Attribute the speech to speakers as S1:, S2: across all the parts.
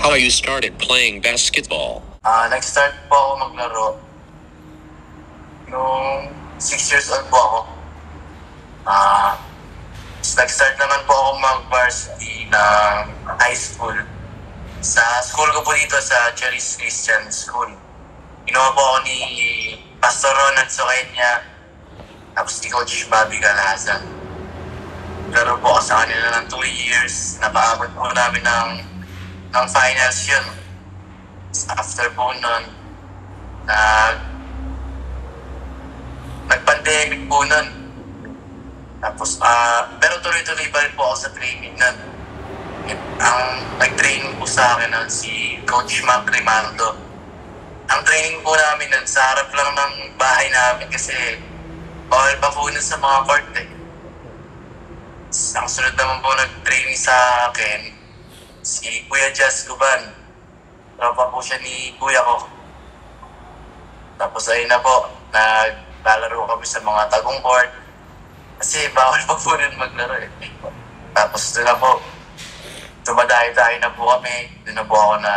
S1: How you started playing basketball?
S2: Nag-start po ako maglaro nung 6 years old po ako. Nag-start naman po ako mag-varsity ng high school. Sa school ko po dito sa Charis Christian School. Ginawa po ako ni Pastor Ronald Soqueña, tapos ni Coach Bobby Galazan. Laro po ako sa kanila ng 2 years. Napaabot po namin ng finals yun. After po nun, nag-pandemic po nun. Tapos, pero tuloy-tuloy pa rin po ako sa training nun. Ang nag-training po sa akin nun si Coach Mac Rimaldo. Ang training po namin nun sa harap lang ng bahay namin kasi bawal pa po nun sa mga court eh. Ang sunod naman po nag-training sa akin, si Kuya Jazz Guban. Tropa po siya ni kuya ko. Tapos ayun na po, naglalaro kami sa mga tagong court. Kasi bawal pa po nun maglaro eh. Tapos doon na po, dumadayo-dayo na po kami. Doon na po ako na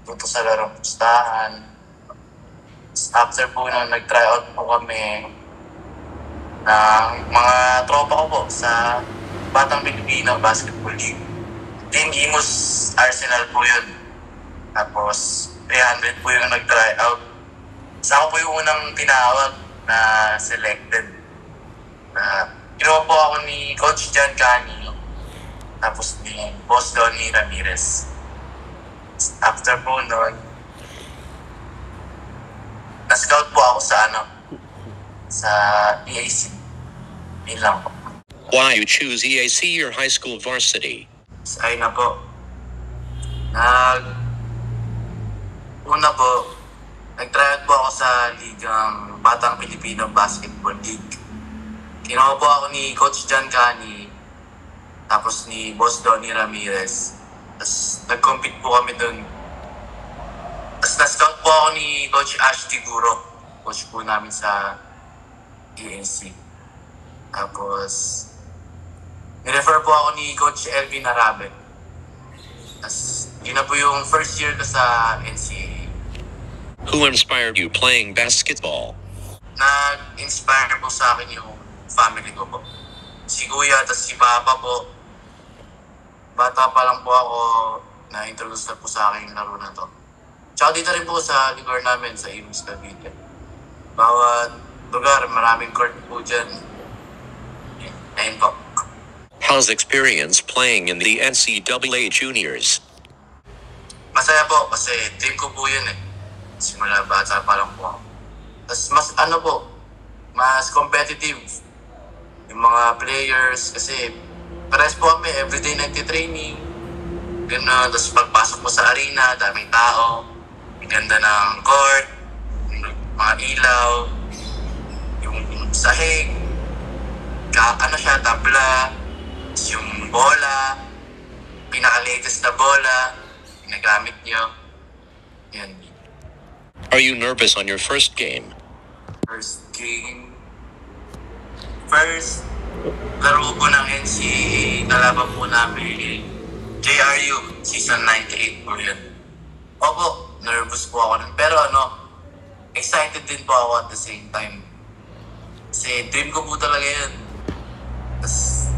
S2: tuto sa larong pustahan. After po nun, nag-tryout po kami ng mga tropa ko po sa Batang Pilipino Basketball League. Team Imus Arsenal po yun. Tapos 300 po yung nag-tryout. Sa ako po yung unang tinawag na selected. Ginawa po ako ni Coach John Cani, tapos ni Boss Donnie Ramirez. After po nun, na-scout po ako sa EAC. Yun lang po.
S1: Why you choose EAC your high school varsity?
S2: Ayun na po. Una po, nag-tryout po ako sa ligang Batang Pilipino Basketball League. Kinuha po ako ni Coach John Cani, tapos ni Boss Donnie Ramirez. Tapos nag-compete po kami dun. Tapos na-scout po ako ni Coach Ash Tiguro, coach po namin sa ENC. Tapos nirefer po ako ni Coach Elvin Arabe. Tapos yun na po yung first year ko sa NCAA.
S1: Who inspired you playing basketball?
S2: Nag-inspire po sa akin yung family ko po. Si Kuya at si Papa po. Bata pa lang po ako, na-introduce na po sa akin yung laro na to. Tsaka dito rin po sa lugar namin, sa Imus Cavite. Bawat lugar, maraming court po dyan. Ayun po.
S1: How's experience playing in the NCAA Juniors?
S2: Masaya po kasi team ko po yun eh. Simula bata pa lang po ako. Tapos mas competitive yung mga players kasi pares po kami everyday nagtitraining. Gano'n, tapos pagpasok mo sa arena, daming tao, ang ganda ng court, mga ilaw, yung sahig, tabla, yung bola, pinaka-latest na bola, ginagamit nyo. Yan.
S1: Are you nervous on your first game?
S2: First laro po ng NCAA, kalaban po namin JRU, season 98 po yun. Opo, nervous po ako nun. Pero excited din po ako at the same time. Kasi dream ko po talaga yun. Tapos,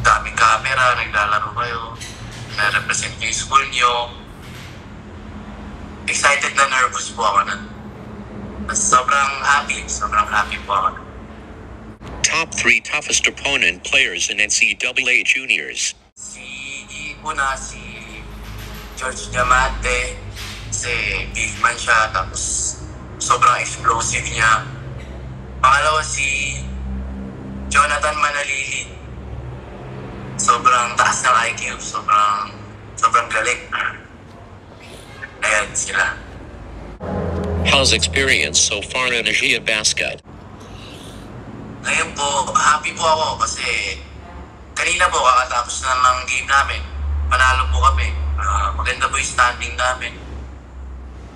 S2: daming camera, naglalaro kayo, na-represent yung school nyo. Excited na nervous po ako nun. Tapos sobrang happy po ako nun.
S1: Top 3 toughest opponent players in NCAA Juniors.
S2: Si George Diamante, kasi big man siya, tapos sobrang explosive niya. Pangalawa si Jonathan Manalili. Sobrang taas ng IQ, sobrang galing. Ayan sila.
S1: How's experience so far in Asia Basket?
S2: Ngayon po, happy po ako kasi kanina po kakatapos na ng game namin. Panalo po kami. Maganda po yung standing namin.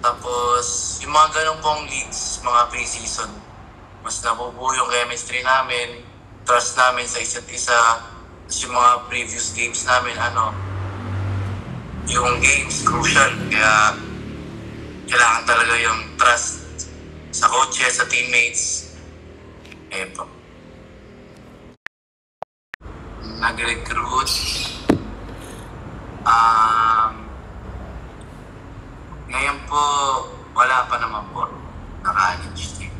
S2: Tapos, yung mga ganun pong leagues, mga pre-season, mas nabubuo yung chemistry namin, trust namin sa isa't isa. Tapos yung mga previous games namin, yung games crucial. Kaya kailangan talaga yung trust sa coaches, sa teammates. Eh po. Nag-recruit. Ngayon po, wala pa naman po. Naka-manage team.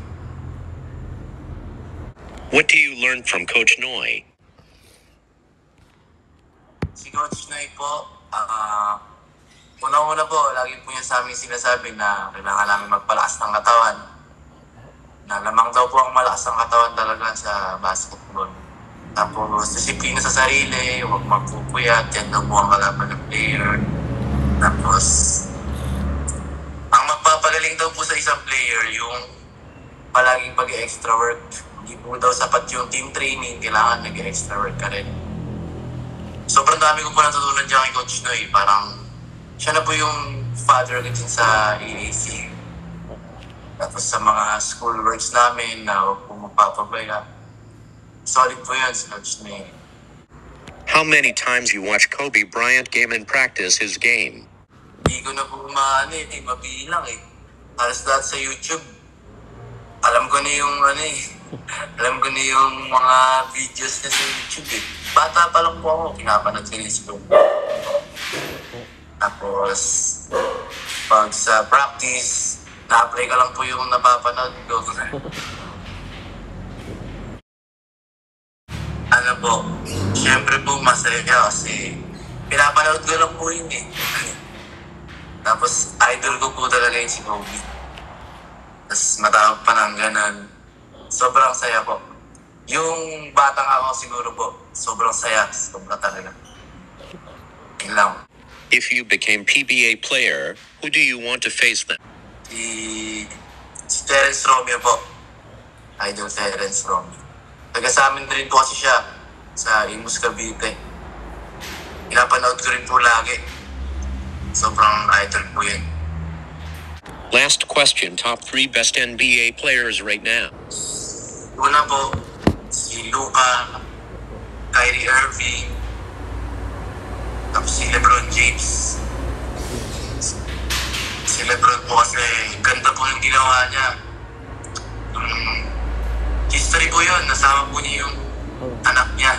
S1: What do you learn from Coach Noy?
S2: Si Coach Noy po, una-una po, lagi po niya sa amin sinasabi na kailangan namin magpalakas ng katawan. Na lamang daw po ang malakas ang katawan talaga sa basketball. Tapos, disiplina sa sarili, huwag magpupuyat, yan daw po ang kalaban ng player. Tapos, ang magpapagaling daw po sa isang player, yung palaging pag-extra work. Hindi po daw sapat yung team training, kailangan nag-extra work ka rin. Sobrang dami ko po natutunan dyan kay Coach Noy. Parang, siya na po yung father ko dyan sa AAC. Tapos sa mga school works namin na huwag po magpapabaya. Solid po yun si Coach Noy.
S1: How many times you watch Kobe Bryant game and practice his game?
S2: Hindi ko na po mabilang eh. Halos lahat sa YouTube. Alam ko na yung alam ko na yung mga videos niya sa YouTube eh. Bata pa lang po ako, pinapanood ko si Kobe. Tapos, pag sa practice, na-apply ka lang po yung napapanood ko. Ano po, syempre po masaya kasi pinapanood ko lang po yun eh. Tapos, idol ko po talaga yung si Kobe. Tapos, matawag pa ng ganun. Sobrang saya po. Yung batang ako siguro po, sobrang saya. Sobrang talaga. Yun lang.
S1: If you became PBA player, who do you want to face then?
S2: Si Terence Romeo po. Idol Terence Romeo. Taga sa amin rin po kasi siya sa Imus Cavite. Pinapanood ko rin po lagi. Sobrang idol po yun.
S1: Last question, top 3 best NBA players right now.
S2: Una po, si Luka, Kyrie Irving, tapos si LeBron James. Si LeBron po kasi ganda po yung ginawa niya. History po yun, nasama po niya yung anak niya.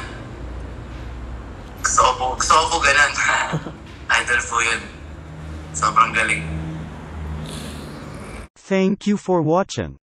S2: Gusto ko po ganun. Idol po yun. Sobrang galing.
S3: Thank you for watching.